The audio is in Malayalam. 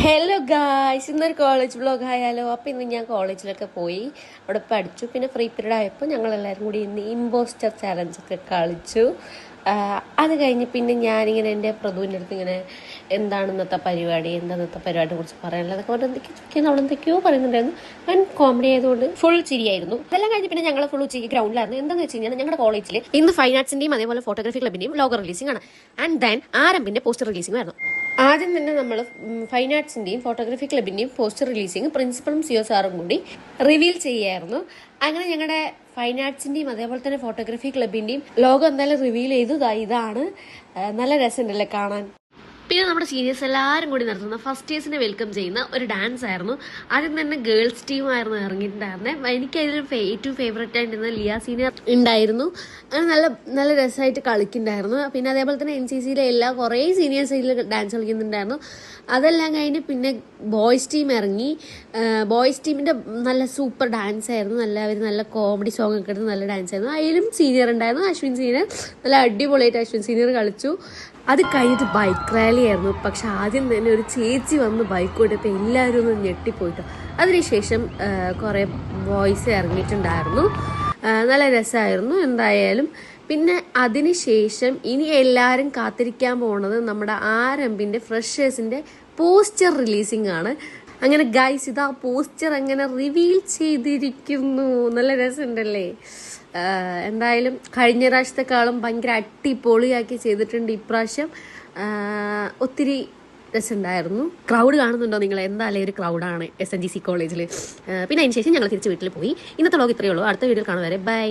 ഹലോ ഗായ്സ്, ഇന്നൊരു കോളേജ് വ്ളോഗ് ആയാലോ. അപ്പോൾ ഇന്ന് ഞാൻ കോളേജിലൊക്കെ പോയി അവിടെ പഠിച്ചു. പിന്നെ ഫ്രീ പീരീഡ് ആയപ്പോൾ ഞങ്ങളെല്ലാവരും കൂടി ഇന്ന് ഇമ്പോസ്റ്റർ ചാലഞ്ചൊക്കെ കളിച്ചു. അത് കഴിഞ്ഞ് പിന്നെ ഞാനിങ്ങനെ എൻ്റെ പ്രഭുവിൻ്റെ അടുത്ത് ഇങ്ങനെ എന്താണ് ഇന്നത്തെ പരിപാടി, പരിപാടിയെ കുറിച്ച് പറയാനുള്ളത് അതൊക്കെ അവിടെ എന്തൊക്കെയോ ചോദിക്കാൻ അവിടെ എന്തൊക്കെയോ പറയുന്നുണ്ടായിരുന്നു. ഞാൻ കോമഡി ആയതുകൊണ്ട് ഫുൾ ചിരിയായിരുന്നു. അതെല്ലാം കഴിഞ്ഞ് പിന്നെ ഞങ്ങൾ ഫുൾ ഉച്ചയ്ക്ക് ഗ്രൗണ്ടിലായിരുന്നു. എന്താണെന്ന് വെച്ച് കഴിഞ്ഞാൽ ഞങ്ങളുടെ കോളേജിൽ ഇന്ന് ഫൈൻ ആർട്സിൻ്റെയും അതേപോലെ ഫോട്ടോഗ്രാഫി ക്ലബിൻ്റെയും ലോഗോ റിലീസിംഗ് ആണ്. ആൻഡ് ദെൻ ആരംഭിൻ്റെ പോസ്റ്റർ റിലീസിംഗ് ആയിരുന്നു. ആദ്യം തന്നെ നമ്മൾ ഫൈൻ ആർട്സിൻ്റെയും ഫോട്ടോഗ്രാഫി ക്ലബിൻ്റെയും പോസ്റ്റർ റിലീസിങ് പ്രിൻസിപ്പളും സിഒ സാറും കൂടി റിവീൽ ചെയ്യായിരുന്നു. അങ്ങനെ ഞങ്ങളുടെ ഫൈൻ ആർട്സിൻ്റെയും അതേപോലെ തന്നെ ഫോട്ടോഗ്രാഫി ക്ലബിൻ്റെയും ലോഗോ എന്തായാലും റിവീൽ ചെയ്തു. ഇതാണ്. നല്ല രസമുണ്ടല്ലേ കാണാൻ. പിന്നെ നമ്മുടെ സീനിയേഴ്സ് എല്ലാവരും കൂടി നടത്തുന്ന ഫസ്റ്റ് ഇയേഴ്സിനെ വെൽക്കം ചെയ്യുന്ന ഒരു ഡാൻസ് ആയിരുന്നു. ആദ്യം തന്നെ ഗേൾസ് ടീമായിരുന്നു ഇറങ്ങിയിട്ടുണ്ടായിരുന്നത്. എനിക്ക് അതിൽ ഏറ്റവും ഫേവറേറ്റ് ആയിട്ടിരുന്ന ലിയ സീനിയർ ഉണ്ടായിരുന്നു. അങ്ങനെ നല്ല നല്ല രസമായിട്ട് കളിക്കുന്നുണ്ടായിരുന്നു. പിന്നെ അതേപോലെ തന്നെ NCCയിലെ കുറേ സീനിയേഴ്സ് ഇതിൽ ഡാൻസ് കളിക്കുന്നുണ്ടായിരുന്നു. അതെല്ലാം കഴിഞ്ഞ് പിന്നെ ബോയ്സ് ടീം ഇറങ്ങി. ബോയ്സ് ടീമിൻ്റെ നല്ല സൂപ്പർ ഡാൻസ് ആയിരുന്നു. അവർ നല്ല കോമഡി സോങ് ഒക്കെ എടുത്ത് നല്ല ഡാൻസ് ആയിരുന്നു. അതിലും സീനിയർ ഉണ്ടായിരുന്നു, അശ്വിൻ സീനിയർ. നല്ല അടിപൊളിയായിട്ട് അശ്വിൻ സീനിയർ കളിച്ചു. അത് കഴിഞ്ഞിട്ട് ബൈക്ക് റാലി ആയിരുന്നു. പക്ഷെ ആദ്യം തന്നെ ഒരു ചേച്ചി വന്ന് ബൈക്ക് ഓടിയപ്പോൾ എല്ലാവരും ഒന്ന് ഞെട്ടിപ്പോയിട്ടോ. അതിനുശേഷം കുറേ ബോയ്സ് ഇറങ്ങിയിട്ടുണ്ടായിരുന്നു. നല്ല രസമായിരുന്നു എന്തായാലും. പിന്നെ അതിനുശേഷം ഇനി എല്ലാവരും കാത്തിരിക്കാൻ പോകുന്നത് നമ്മുടെ ആരംഭിൻ്റെ ഫ്രഷേഴ്സിൻ്റെ പോസ്റ്റർ റിലീസിംഗ് ആണ്. അങ്ങനെ ഗൈസ്, ഇതാ പോസ്റ്റർ അങ്ങനെ റിവീൽ ചെയ്തിരിക്കുന്നു. നല്ല രസമുണ്ടല്ലേ. എന്തായാലും കഴിഞ്ഞ പ്രാവശ്യത്തെക്കാളും ഭയങ്കര അടിപൊളിയാക്കി ചെയ്തിട്ടുണ്ട് ഇപ്രാവശ്യം. ഒത്തിരി രസമുണ്ടായിരുന്നു. ക്രൗഡ് കാണുന്നുണ്ടോ നിങ്ങൾ? എന്തായാലും ഒരു ക്രൗഡാണ് SNGC കോളേജിൽ. പിന്നെ അതിന് ശേഷം ഞങ്ങൾ തിരിച്ച് വീട്ടിൽ പോയി. ഇന്നത്തെ വ്ളോഗ് ഇത്രയേ ഉള്ളൂ. അടുത്ത വീഡിയോയിൽ കാണും വരെ ബൈ.